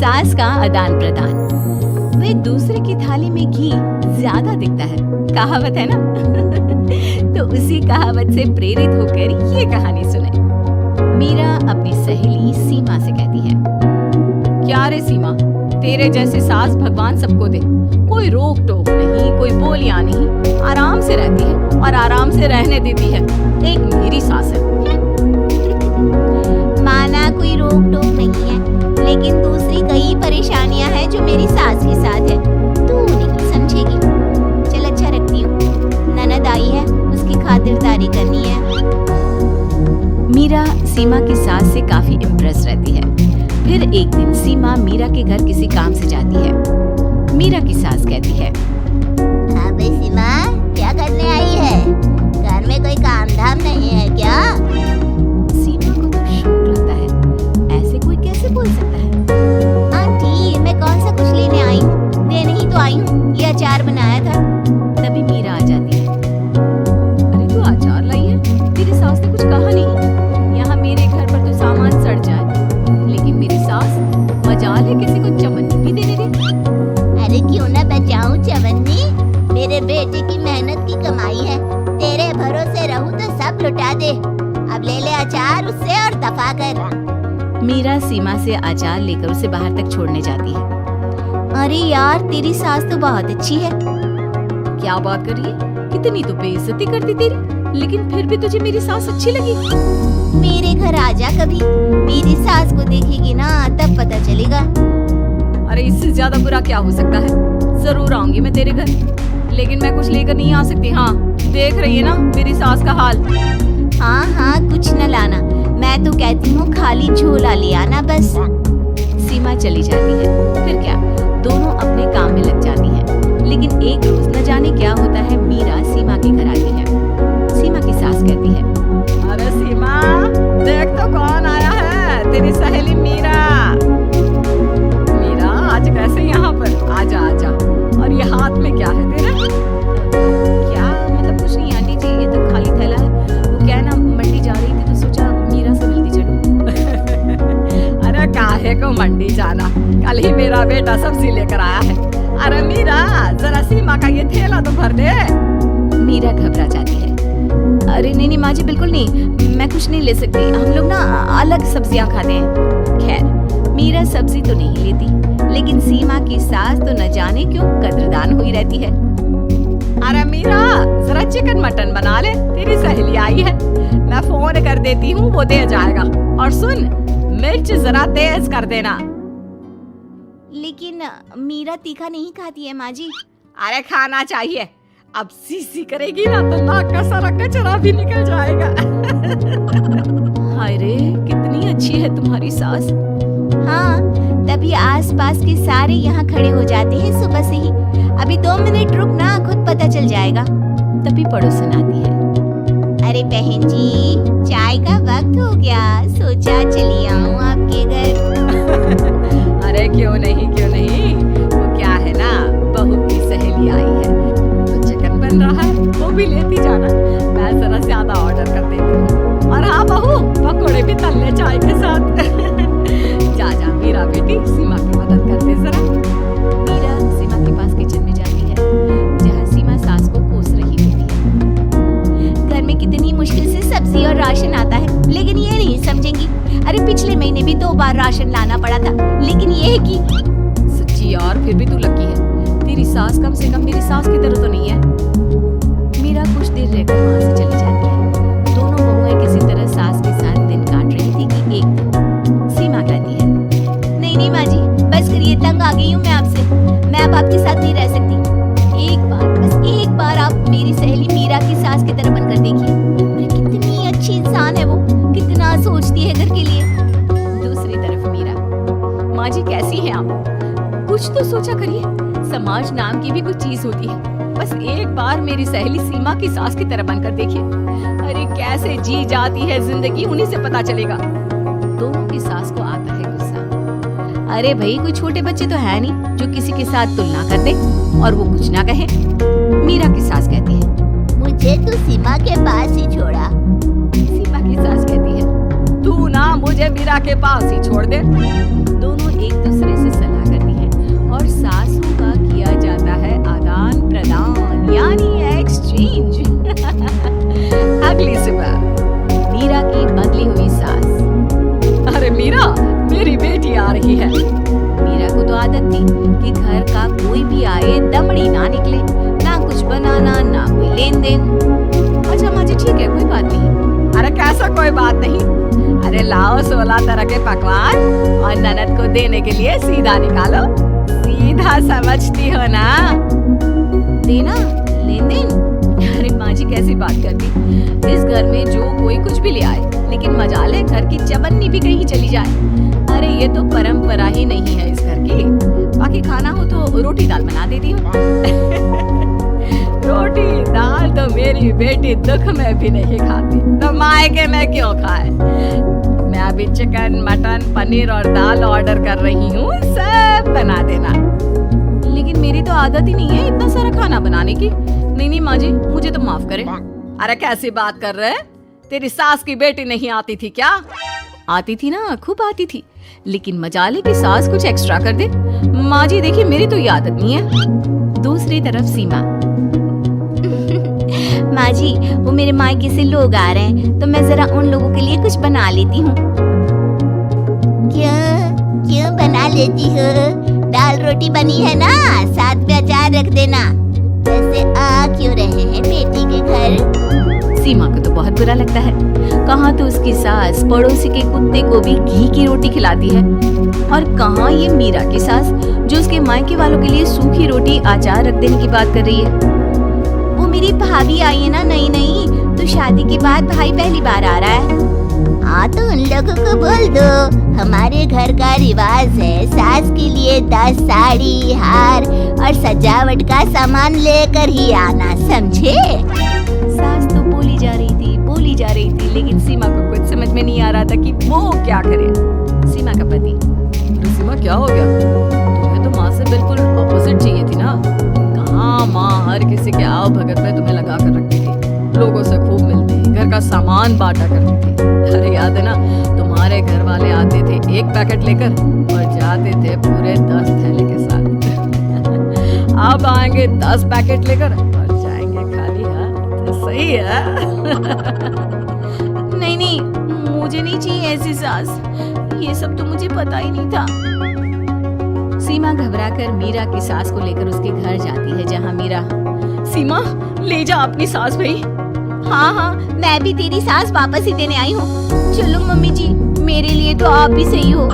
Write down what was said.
सास का आदान प्रदान। वे दूसरे की थाली में घी ज्यादा दिखता है, कहावत है ना। तो उसी कहावत से प्रेरित होकर ये कहानी सुने। मीरा अपनी सहेली सीमा से कहती है, क्या रे सीमा, तेरे जैसे सास भगवान सबको दे। कोई रोक टोक नहीं, कोई बोलियां नहीं, आराम से रहती है और आराम से रहने देती है। एक मेरी सास है। माना कोई रोक टोक नहीं है, लेकिन दूसरी कई परेशानियां हैं जो मेरी सास के साथ है। तू नहीं समझेगी। चल अच्छा रखती हूँ, ननद आई है, उसकी खातिरदारी करनी है। मीरा सीमा की सास से काफी इम्प्रेस रहती है। फिर एक दिन सीमा मीरा के घर किसी काम से जाती है। मीरा की सास कहती है, हाँ भाई सीमा, क्या करने आई है? घर में कोई काम धाम नहीं है क्या? सीमा को तो शौक लगता है, ऐसे कोई कैसे बोल सकता है। आंटी, मैं कौन सा कुछ लेने आई हूँ, देने ही तो आई हूँ। ये अचार बनाया था। तभी मीरा आ जाती है। अरे तू अचार लाई है? तेरी सास ने कुछ कहा नहीं? यहाँ मेरे घर पर तो सामान सड़ जाए, लेकिन मेरी सास मजाल है किसी को चवन्नी भी देने दे। अरे क्यों ना बचाऊं चवन्नी, मेरे बेटे की मेहनत की कमाई है। तेरे भरोसे रहूं तो सब लुटा दे। अब ले ले अचार उससे और दफा कर। मीरा सीमा से अचार लेकर उसे बाहर तक छोड़ने जाती है। अरे यार, तेरी सास तो बहुत अच्छी है। क्या बात कर रही है? कितनी तो बेइज्जती करती तेरी, लेकिन फिर भी तुझे मेरी सास अच्छी लगी। मेरे घर आजा कभी, मेरी सास को देखेगी ना तब पता चलेगा। अरे इससे ज्यादा बुरा क्या हो सकता है। जरूर आऊंगी मैं तेरे घर, लेकिन मैं कुछ लेकर नहीं आ सकती। हाँ, देख रही है ना मेरी सास का हाल। हाँ हाँ, कुछ न लाना, मैं तो कहती हूँ खाली झोला ले आना बस। सीमा चली जाती है। फिर क्या, दोनों अपने काम में लग जाती हैं। लेकिन एक रोज न जाने क्या होता है, मीरा सीमा के घर आती है। सीमा की सास कहती है, अरे सीमा, देख तो कौन आया है, तेरी सहेली मीरा। मीरा, आज कैसे यहाँ पर? आजा आजा। और ये हाथ में क्या है तेरा? क्या मतलब? कुछ नहीं आंटी जी, ये तो खाली थैला है। वो क्या है ना, मंडी जा रही थी तो सोचा मीरा से मिलती चलूं। अरे काहे को मंडी जाना, कल ही मेरा बेटा सब्जी लेकर आया है। अरे मीरा, जरा सीमा का ये थैला तो भर दे। मीरा घबरा जाती है। अरे नहीं नहीं माँ जी, बिल्कुल नहीं, मैं कुछ नहीं ले सकती। हम लोग ना अलग सब्जियां खाते हैं। खैर, मीरा सब्जी तो नहीं लेती, लेकिन सीमा की सास तो न जाने क्यों कदरदान हुई रहती है। अरे मीरा, जरा चिकन मटन बना ले, तेरी सहेली आई है। मैं फोन कर देती हूँ, वो दे जाएगा। और सुन, मिर्च जरा तेज कर देना। लेकिन मीरा तीखा नहीं खाती है माँ जी। अरे खाना चाहिए। अब सीसी करेगी ना तो नाक का सारा कचरा भी निकल जाएगा। हाय रे, कितनी अच्छी है तुम्हारी सास। हाँ, तभी आसपास के सारे यहाँ खड़े हो जाते हैं सुबह से ही। अभी 2 मिनट रुकना, खुद पता चल जाएगा। तभी पड़ोसन आती है। अरे बहन जी, चाय का वक्त हो गया, सोचा चली आऊं आपके घर। अरे क्यों नहीं, क्यों नहीं। वो क्या है ना, बहू की सहेली आई है तो चिकन बन रहा है, वो भी लेती जाना। मैं जरा ज्यादा ऑर्डर कर देती हूँ। और हाँ बहू, पकोड़े भी तल ले चाय के साथ। जा जा मीरा बेटी, सीमा की मदद कर दे जरा। मीरा सीमा के पास किचन में जाती है, जहाँ सीमा सास को कोस रही होती है। घर में कितनी मुश्किल से सब्जी और राशन आता है, लेकिन ये नहीं समझेंगी। अरे पिछले महीने भी 2 बार राशन लाना पड़ा था, लेकिन ये है कि सच्ची यार, फिर भी तू लकी है। तेरी सास कम से कम मेरी सास की तरह तो नहीं है। मीरा कुछ देर रहकर वहाँ से चली जाती है। दोनों बहुएं किसी तरह सास के साथ दिन काट रही थी कि एक दिन सीमा कहती है, नहीं नहीं माँ जी, बस करिए, तंग आ गई हूँ मैं आपसे। मैं अब आपके साथ नहीं रह सकती। एक बार, बस एक बार आप मेरी सहेली मीरा की सास की तरह बनकर देखिए। अरे कितनी अच्छी इंसान है वो, कितना सोचती है घर के लिए। दूसरी तरफ मीरा, माँ जी कैसी है आप? कुछ तो सोचा करिए, समाज नाम की भी कुछ चीज होती है। बस एक बार मेरी सहेली सीमा की सास की तरह बनकर देखिए। अरे कैसे जी जाती है जिंदगी, उन्हीं से पता चलेगा। दोनों की सास को आता है गुस्सा। अरे भाई, कोई छोटे बच्चे तो है नहीं जो किसी के साथ तुलना कर दे और वो कुछ ना कहे। मीरा की सास कहती है, मुझे तो सीमा के पास ही छोड़ा। सीमा की सास कहती है, तू ना मुझे मीरा के पास ही छोड़ दे। दोनों एक दूसरे से आदान यानी एक्सचेंज। अगली सुबह मीरा की बदली हुई सास। अरे मीरा, मेरी बेटी आ रही है। मीरा को तो आदत थी कि घर का कोई भी आए दमड़ी ना निकले, ना कुछ बनाना ना कोई लेन देन। अच्छा माँ जी ठीक है, कोई बात नहीं। अरे कैसा कोई बात नहीं, अरे लाओ 16 तरह के पकवान और ननद को देने के लिए सीधा निकालो। सीधा समझती हो ना? देना लेन देन? अरे माँ जी कैसी बात करती, इस घर में जो कोई कुछ भी ले आए, लेकिन मजाल है घर की चवन्नी भी कहीं चली जाए। अरे ये तो परंपरा ही नहीं है इस घर की। बाकी खाना हो तो रोटी दाल बना देती हूँ। रोटी दाल तो मेरी बेटी दुख में भी नहीं खाती, तो मायके में क्यों खाए। मैं अभी चिकन मटन पनीर और दाल ऑर्डर कर रही हूँ, सब बना देना। लेकिन मेरी तो आदत ही नहीं है इतना सारा खाना बनाने की। नहीं नहीं माँ जी, मुझे तो माफ करें। अरे कैसी बात कर रहे हैं, तेरी सास की बेटी नहीं आती थी क्या? आती थी ना, खूब आती थी, लेकिन मजाले की सास कुछ एक्स्ट्रा कर दे। माँ जी देखिए मेरी तो ये आदत नहीं है। दूसरी तरफ सीमा। माँ जी वो मेरे मायके से लोग आ रहे हैं, तो मैं जरा उन लोगों के लिए कुछ बना लेती हूँ। क्यों बना लेती हो? दाल रोटी बनी है ना, साथ में अचार रख देना। वैसे आ क्यों रहे हैं बेटी के घर? सीमा को तो बहुत बुरा लगता है। कहाँ तो उसकी सास पड़ोसी के कुत्ते को भी घी की रोटी खिलाती है, और कहाँ ये मीरा की सास जो उसके मायके वालों के लिए सूखी रोटी अचार रख देने की बात कर रही है। वो मेरी भाभी आई है ना नई नई, तो शादी के बाद भाई पहली बार आ रहा है। हाँ तो उन लोगों को बोल दो, हमारे घर का रिवाज है सास के लिए 10 साड़ी हार और सजावट का सामान लेकर ही आना, समझे? सास तो बोली जा रही थी, लेकिन सीमा को कुछ समझ में नहीं आ रहा था कि वो क्या करे। सीमा का पति। अरे सीमा क्या हो गया, तुम्हें तो माँ से बिल्कुल ऑपोजिट चाहिए थी ना। कहाँ माँ हर किसी के आओ भगत में तुम्हें लगा कर रखती थी, लोगों से खूब मिलती, घर का सामान बांटा करती थी। अरे याद है ना, तुम्हारे घर वाले आते थे 1 पैकेट लेकर और जाते थे पूरे 10 थैले के साथ। अब आएंगे 10 पैकेट लेकर और जाएंगे खाली हाथ। तो सही है। नहीं, मुझे नहीं चाहिए ऐसी सास, ये सब तो मुझे पता ही नहीं था। सीमा घबराकर मीरा की सास को लेकर उसके घर जाती है, जहाँ मीरा। सीमा ले जा अपनी सास भाई। हाँ मैं भी तेरी सास वापस ही देने आई हूँ। चलो मम्मी जी, मेरे लिए तो आप ही सही हो।